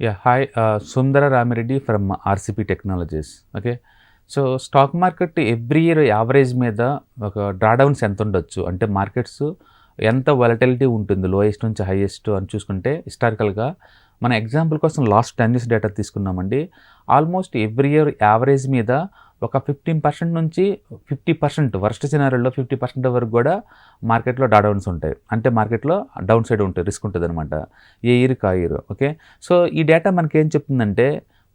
Hi, Sundara Rami Reddy from RCP Technologies. Okay. So stock market every year average మీద ఒక drawdowns ఎంత ఉండొచ్చు అంటే మార్కెట్స్ ఎంత వాలటిలిటీ ఉంటుంది లోయెస్ట్ నుంచి హైయెస్ట్ అని చూసుకుంటే హిస్టారికల్గా మన ఎగ్జాంపుల్ కోసం లాస్ట్ 10 years డేటా తీసుకున్నామండి. ఆల్మోస్ట్ ఎవ్రీ ఇయర్ యావరేజ్ మీద ఒక 15% నుంచి 50% వర్స్ట్ సినారియోలో 50% వరకు కూడా మార్కెట్లో డ్రాడౌన్స్ ఉంటాయి. అంటే మార్కెట్లో డౌన్ సైడ్ ఉంటుంది, రిస్క్ ఉంటుంది అనమాట, ఏ ఇయర్కి ఆ ఇయర్. ఓకే. సో ఈ డేటా మనకేం చెప్తుందంటే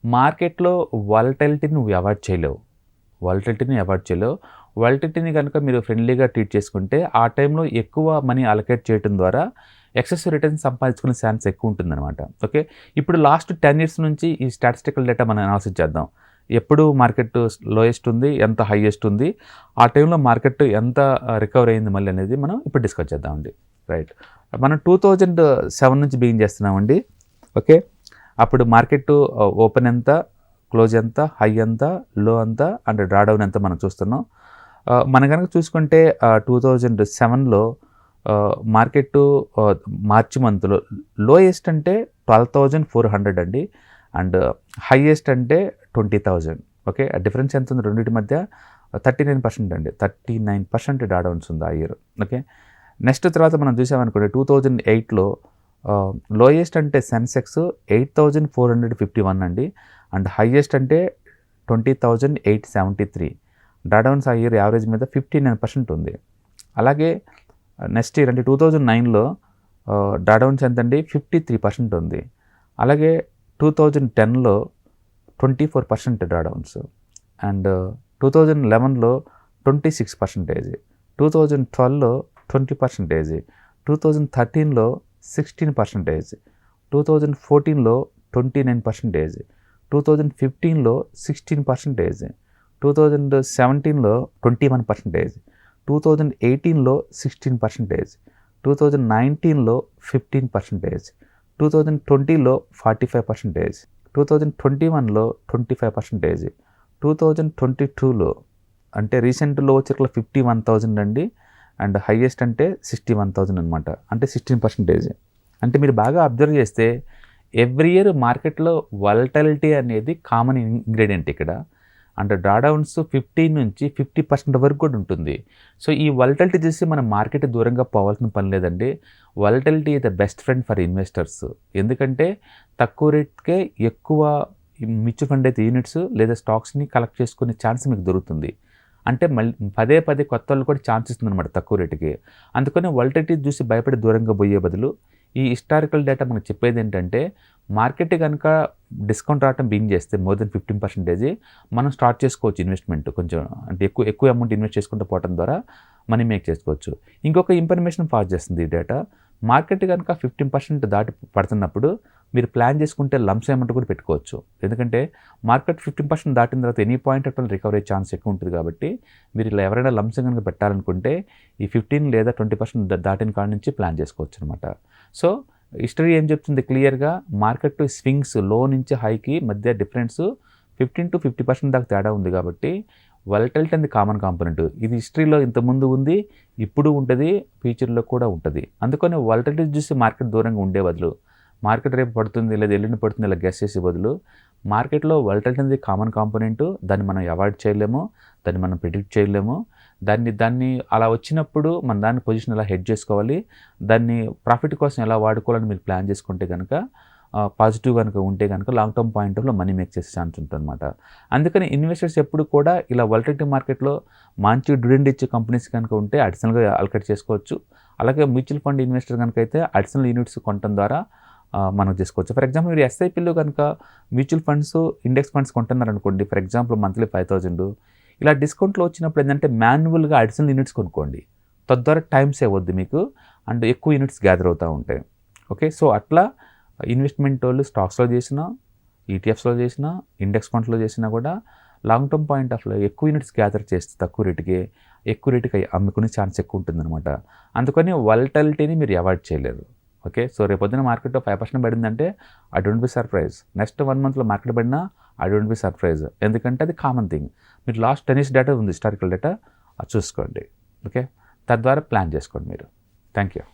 మార్కెట్లో వాలటిలిటీని నువ్వు అవాయిడ్ చేయలేవు. వాలటిలిటీని కనుక మీరు ఫ్రెండ్లీగా ట్రీట్ చేసుకుంటే ఆ టైంలో ఎక్కువ మనీ అలొకేట్ చేయడం ద్వారా ఎక్సెస్ రిటర్న్ సంపాదించుకునే ఛాన్స్ ఎక్కువ ఉంటుందన్నమాట. ఓకే. ఇప్పుడు లాస్ట్ 10 years నుంచి ఈ స్టాటిస్టికల్ డేటా మనం అనాలిసిస్ చేద్దాం. ఎప్పుడు మార్కెట్ లోయెస్ట్ ఉంది, ఎంత హైయెస్ట్ ఉంది, ఆ టైంలో మార్కెట్ ఎంత రికవర్ అయింది మళ్ళీ అనేది మనం ఇప్పుడు డిస్కస్ చేద్దామండి. రైట్. మనం 2007 నుంచి బిగిన్ చేస్తున్నామండి. ఓకే. అప్పుడు మార్కెట్ ఓపెన్ ఎంత, క్లోజ్ ఎంత, హై ఎంత, లో ఎంత అండ్ డ్రాడౌన్ ఎంత మనం చూస్తున్నాం. మనం కనుక చూసుకుంటే 2007లో మార్కెట్ మార్చి మంత్లో లోయెస్ట్ అంటే 12,400 అండి, అండ్ హైయెస్ట్ అంటే 20,000. ఓకే. ఆ డిఫరెన్స్ ఎంత ఉంది రెండింటి మధ్య? 39% అండి. 39% డ్రాడౌన్స్ ఉంది ఆ ఇయర్. ఓకే. నెక్స్ట్ తర్వాత మనం చూసామనుకోండి 2008లో లోయెస్ట్ అంటే సెన్సెక్స్ 8,451 అండి, అండ్ హైయెస్ట్ అంటే 20,873. డ్రాడౌన్స్ ఆ ఇయర్ యావరేజ్ మీద 59% ఉంది. అలాగే నెక్స్ట్ ఇయర్ అంటే 2009లో డ్రాడౌన్స్ ఎంతండి? 53% ఉంది. అలాగే 2010లో 24% డ్రాడౌన్స్, అండ్ 2011లో 26%, 2012లో 20%, 2013లో 16%, 2014లో 29%, 2015లో 16%, 2017లో 21%, 2018లో 16%, 2019లో 15%, 2020లో 45%, 2021లో 25%, 2022లో అంటే రీసెంట్లో వచ్చేట్లా 51,000 అండి, అండ్ హైయెస్ట్ అంటే 61,000 అనమాట, అంటే 16%. అంటే మీరు బాగా అబ్జర్వ్ చేస్తే ఎవ్రీ ఇయర్ మార్కెట్లో వాలటిలిటీ అనేది కామన్ ఇంగ్రీడియంట్ ఇక్కడ, అండ్ డ్రాడౌన్స్ 15 నుంచి 50% వరకు కూడా ఉంటుంది. సో ఈ వాలటిలిటీ చూసి మనం మార్కెట్ దూరంగా పోవాల్సిన పని లేదండి. Volatility is the best friend for investors. ఎందుకంటే తక్కువ రేట్కే ఎక్కువ మ్యూచువల్ ఫండ్ అయితే యూనిట్స్ లేదా స్టాక్స్ని కలెక్ట్ చేసుకునే ఛాన్స్ మీకు దొరుకుతుంది. అంటే మళ్ళీ పదే కొత్త వాళ్ళు కూడా ఛాన్స్ ఇస్తుంది అనమాట తక్కువ రేటుకి. అందుకని వాలటిలిటీ చూసి భయపడి దూరంగా పోయే బదులు ఈ హిస్టారికల్ డేటా మనకు చెప్పేది ఏంటంటే మార్కెట్ కనుక డిస్కౌంట్ రావటం బిగిన్ చేస్తే మోర్ దెన్ 15% మనం స్టార్ట్ చేసుకోవచ్చు ఇన్వెస్ట్మెంట్. కొంచెం అంటే ఎక్కువ అమౌంట్ ఇన్వెస్ట్ చేసుకుంటూ పోవడం ద్వారా మనీ మేక్ చేసుకోవచ్చు. ఇంకొక ఇన్ఫర్మేషన్ పాస్ చేస్తుంది ఈ డేటా. మార్కెట్ కనుక 15% దాటి పడుతున్నప్పుడు మీరు ప్లాన్ చేసుకుంటే లంప్స్ అమౌంట్ కూడా పెట్టుకోవచ్చు. ఎందుకంటే మార్కెట్ 15% దాటిన తర్వాత any point at recovery chance ఎక్కువ ఉంటుంది. కాబట్టి మీరు ఇలా ఎవరైనా లంప్స్ కనుక పెట్టాలనుకుంటే ఈ 15 లేదా 20% దాటిన కాడ నుంచి ప్లాన్ చేసుకోవచ్చు అనమాట. సో హిస్టరీ ఏం చెప్తుంది క్లియర్గా, మార్కెట్ స్వింగ్స్ లో నుంచి హైకి మధ్య డిఫరెన్స్ 15 to 50% దాకా తేడా ఉంది. కాబట్టి వాలటిలిటీ అనేది కామన్ కాంపోనెంట్. ఇది హిస్టరీలో ఇంతకుముందు ఉంది, ఇప్పుడు ఉంటుంది, ఫ్యూచర్లో కూడా ఉంటుంది. అందుకని వాలటిలిటీ చూసి మార్కెట్ దూరంగా ఉండే బదులు, మార్కెట్ రేపు పడుతుంది లేదా ఎల్లుండి పడుతుంది ఇలా గెస్ చేసే బదులు, మార్కెట్లో వాలటిలిటీ అనేది కామన్ కాంపోనెంట్. దాన్ని మనం అవాయిడ్ చేయలేము, దాన్ని మనం ప్రిడిక్ట్ చేయలేము. దాన్ని అలా వచ్చినప్పుడు మన దాన్ని పొజిషన్ ఎలా హెడ్ చేసుకోవాలి, దాన్ని ప్రాఫిట్ కోసం ఎలా వాడుకోవాలని మీరు ప్లాన్ చేసుకుంటే కనుక పాజిటివ్ కనుక ఉంటే కనుక లాంగ్ టర్మ్ పాయింట్ ఆఫ్లో మనీ మేక్ చేసే ఛాన్స్ ఉంటుంది అనమాట. అందుకని ఇన్వెస్టర్స్ ఎప్పుడు కూడా ఇలా వాలటిలిటీ మార్కెట్లో మంచి డివిడెండ్ ఇచ్చే కంపెనీస్ కనుక ఉంటే అడిషనల్గా అలొకేట్ చేసుకోవచ్చు. అలాగే మ్యూచువల్ ఫండ్ ఇన్వెస్టర్ కనుక అయితే అడిషనల్ యూనిట్స్ కొనడం ద్వారా మనం చేసుకోవచ్చు. ఫర్ ఎగ్జాంపుల్ మీరు ఎస్ఐపిలో కనుక మ్యూచువల్ ఫండ్స్, ఇండెక్స్ ఫండ్స్ కొంటున్నారనుకోండి, ఫర్ ఎగ్జాంపుల్ మంత్లీ 5,000, ఇలా డిస్కౌంట్లో వచ్చినప్పుడు ఏంటంటే మాన్యువల్గా అడిషనల్ యూనిట్స్ కొనుక్కోండి. తద్వారా టైం సేవ్ అవుద్ది మీకు, అండ్ ఎక్కువ యూనిట్స్ గ్యాదర్ అవుతూ ఉంటాయి. ఓకే. సో అట్లా ఇన్వెస్ట్మెంట్ వాళ్ళు స్టాక్స్లో చేసినా, ఈటీఎఫ్స్లో చేసినా, ఇండెక్స్ ఫండ్స్లో చేసినా కూడా లాంగ్ టర్మ్ పాయింట్ ఆఫ్లో ఎక్కువ యూనిట్స్ గ్యాదర్ చేస్తే ఎక్కువ రేటుకి అమ్ముకునే ఛాన్స్ ఎక్కువ ఉంటుందన్నమాట. అందుకని వాలటిలిటీని మీరు అవాయిడ్ చేయలేరు. ఓకే. సో రేపొద్దున మార్కెట్లో 5% పడిందంటే I don't be surprise. Next 1 monthలో మార్కెట్ పడినా ఐ డోంట్ బి సర్ప్రైజ్. ఎందుకంటే అది కామన్ థింగ్. మీరు లాస్ట్ 10 years డేటా ఉంది, హిస్టారికల్ డేటా, అది చూసుకోండి. ఓకే. తద్వారా ప్లాన్ చేసుకోండి మీరు. Thank you.